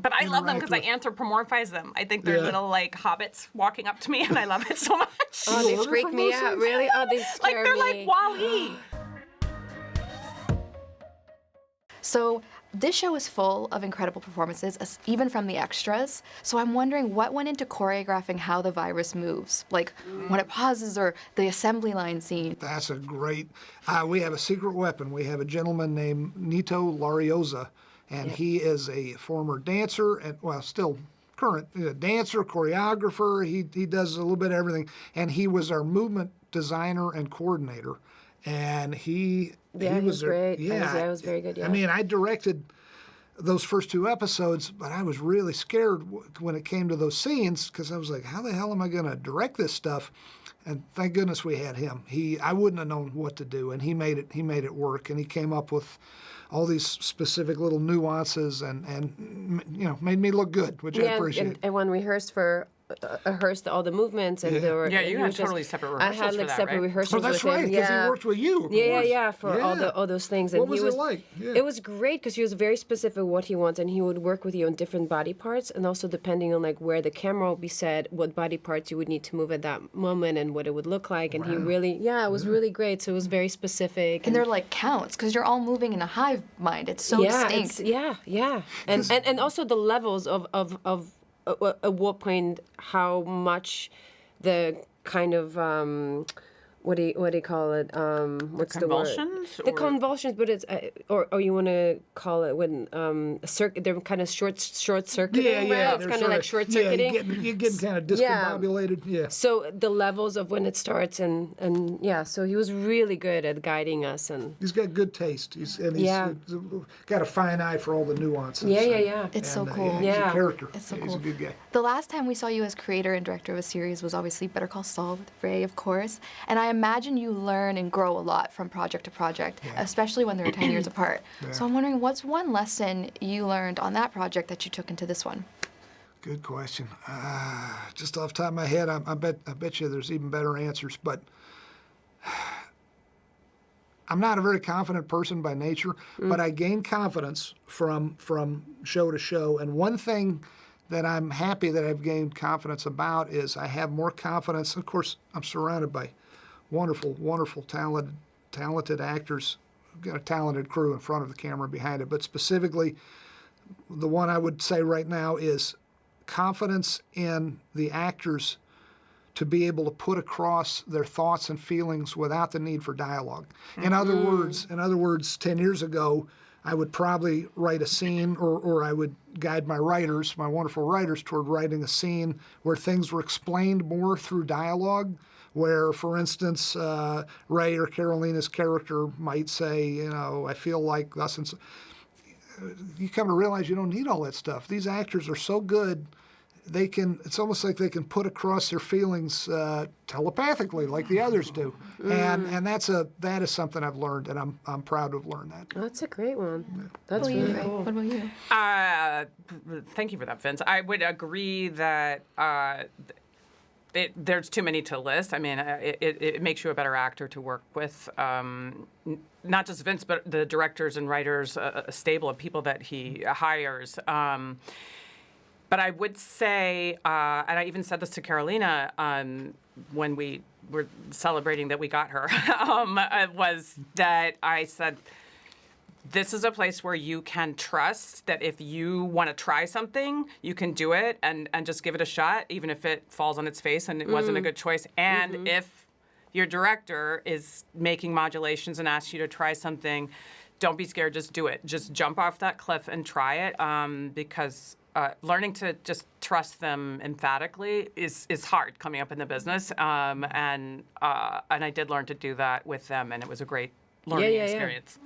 But I love them because I anthropomorphize them. I think they're little like hobbits walking up to me, and I love it so much. Oh, they freak me out, really? Oh, they scare Like they're me. like Wall-E. So this show is full of incredible performances, even from the extras. So I'm wondering what went into choreographing how the virus moves, like when it pauses or the assembly line scene. That's a great, we have a secret weapon. We have a gentleman named Nito Lariosa, and he is a former dancer, and well, still current dancer, choreographer. He does a little bit of everything, and he was our movement designer and coordinator. And he was great. Yeah, it was very good. Yeah. I mean, I directed those first 2 episodes, but I was really scared when it came to those scenes because I was like, how the hell am I going to direct this stuff? And thank goodness we had him. I wouldn't have known what to do, and he made it work. And he came up with all these specific little nuances and made me look good, which I appreciate. And when we rehearsed all the movements, and there were you had totally separate rehearsals. I had like separate rehearsals. Oh, that's with right, him. because he worked with you. For all those things. And what was it like? Yeah. It was great because he was very specific what he wants, and he would work with you on different body parts, and also depending on like where the camera will be set, what body parts you would need to move at that moment, and what it would look like. And he really, it was really great. So it was very specific. And they're like counts because you're all moving in a hive mind. It's so distinct. And also the levels of at what point, how much the kind of what do you call it? What's the word? Convulsions? The convulsions, but it's or you want to call it when they're kind of short circuiting. Yeah. It's kind of like short circuiting. Yeah, you're getting kind of discombobulated. Yeah. So the levels of when it starts and so he was really good at guiding us, and he's got good taste. He's got a fine eye for all the nuances. It's so cool. He's a character. It's so He's cool. a good guy. The last time we saw you as creator and director of a series was obviously Better Call Saul with Ray, of course. And I imagine you learn and grow a lot from project to project, especially when they're 10 years apart. Yeah. So I'm wondering, what's one lesson you learned on that project that you took into this one? Good question. Just off the top of my head, I bet you there's even better answers, but I'm not a very confident person by nature, but I gain confidence from show to show. And one thing that I'm happy that I've gained confidence about is I have more confidence. Of course, I'm surrounded by wonderful, talented actors. We've got a talented crew in front of the camera, behind it. But specifically, the one I would say right now is confidence in the actors to be able to put across their thoughts and feelings without the need for dialogue. In other words, 10 years ago, I would probably write a scene or I would guide my wonderful writers, toward writing a scene where things were explained more through dialogue, where, for instance, Ray or Karolina's character might say, I feel like thus and so. You come to realize you don't need all that stuff. These actors are so good. It's almost like they can put across their feelings telepathically, like the others do, and that is something I've learned, and I'm proud to have learned that. That's a great one. Yeah. That's really cool. What about you? Thank you for that, Vince. I would agree that there's too many to list. I mean, it makes you a better actor to work with. Not just Vince, but the directors and writers, a stable of people that he hires. But I would say, and I even said this to Karolina when we were celebrating that we got her, was that I said, this is a place where you can trust that if you want to try something, you can do it and just give it a shot, even if it falls on its face and it wasn't a good choice. And if your director is making modulations and asks you to try something, don't be scared, just do it. Just jump off that cliff and try it, because learning to just trust them emphatically is hard coming up in the business. And I did learn to do that with them, and it was a great learning experience.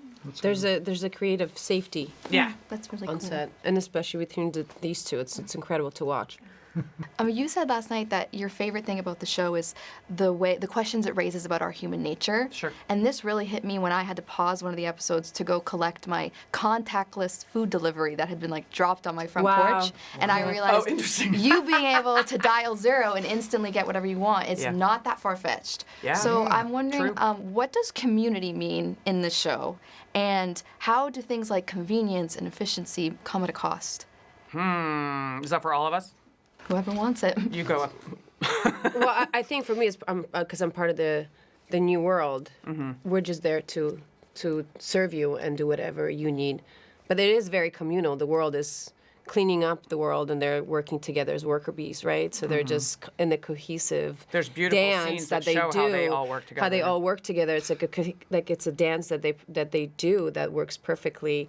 There's a creative safety. Yeah, That's really on cool. set, and especially between these two, it's incredible to watch. You said last night that your favorite thing about the show is the questions it raises about our human nature. Sure. And this really hit me when I had to pause one of the episodes to go collect my contactless food delivery that had been dropped on my front porch. And I realized interesting. you being able to dial 0 and instantly get whatever you want is not that far-fetched. Yeah. So I'm wondering, True. what does community mean in this show? And how do things like convenience and efficiency come at a cost? Is that for all of us? Whoever wants it. You go. Well, I think for me, it's because I'm part of the new world. We're just there to serve you and do whatever you need. But it is very communal. The world is cleaning up the world, and they're working together as worker bees, right? So they're just in the cohesive There's beautiful dance scenes that that they show do. how they all work How they together. all work together. It's like it's a dance that they do that works perfectly,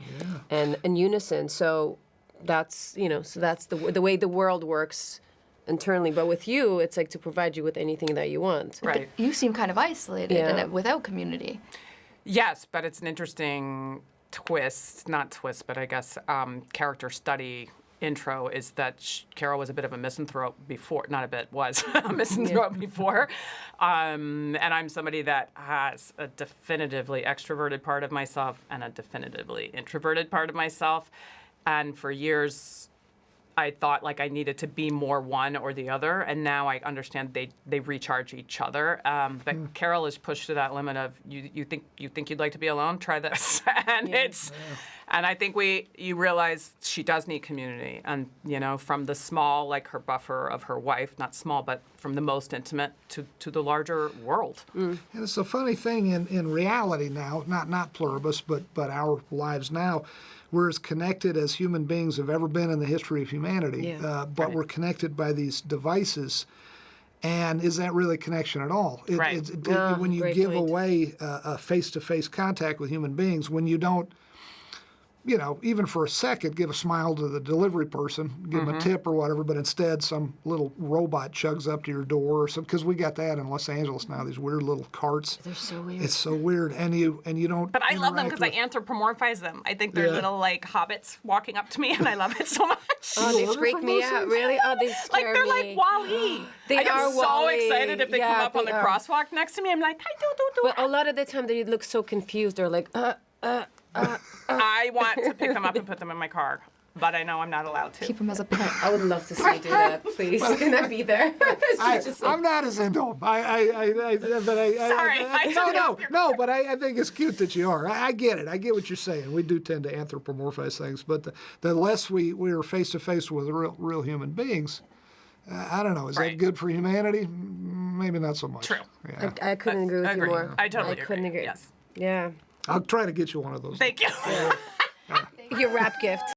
and in unison. So that's the way the world works internally. But with you, it's like to provide you with anything that you want. Right. You seem kind of isolated Yeah. and without community. Yes, but it's an interesting twist, not twist, but I guess character study intro is that Carol was a bit of a misanthrope before, not a bit, was a misanthrope before. And I'm somebody that has a definitively extroverted part of myself and a definitively introverted part of myself. And for years, I thought like I needed to be more one or the other, and now I understand they recharge each other. But Carol is pushed to that limit of you think you'd like to be alone? Try this, and and I think you realize she does need community, and from the small, like her buffer of her wife, not small, but from the most intimate to the larger world. And it's a funny thing in reality now, not Pluribus, but our lives now. We're as connected as human beings have ever been in the history of humanity, but we're connected by these devices. And is that really connection at all? Right. When you great give point. away a face-to-face contact with human beings, when you don't, even for a second, give a smile to the delivery person, give them a tip or whatever, but instead some little robot chugs up to your door or something, because we got that in Los Angeles now, these weird little carts. They're so weird. It's so weird, and you don't. But I love them interact because I with- anthropomorphize them. I think they're Yeah. little like hobbits walking up to me, and I love it so much. Oh, they order freak from me those out. things? Really? Oh, they Like scare they're me. like Wall-E. They I get are so Wall-E. excited if they come Yeah, up on they the are. crosswalk next to me. I'm like, hi, do. But a lot of the time they look so confused. They're like, I want to pick them up and put them in my car, but I know I'm not allowed to. Keep them as a pet. I would love to see you do that. Please, can I be there? I'm not as into them. Sorry, I told you. No, but I think it's cute that you are. I get it. I get what you're saying. We do tend to anthropomorphize things, but the less we are face to face with real human beings, I don't know. Is that Right. good for humanity? Maybe not so much. True. Yeah. I couldn't agree with Agree. you more. I totally couldn't agree. Yes. Yeah. I'll try to get you one of those. Thank you. Your rap gift.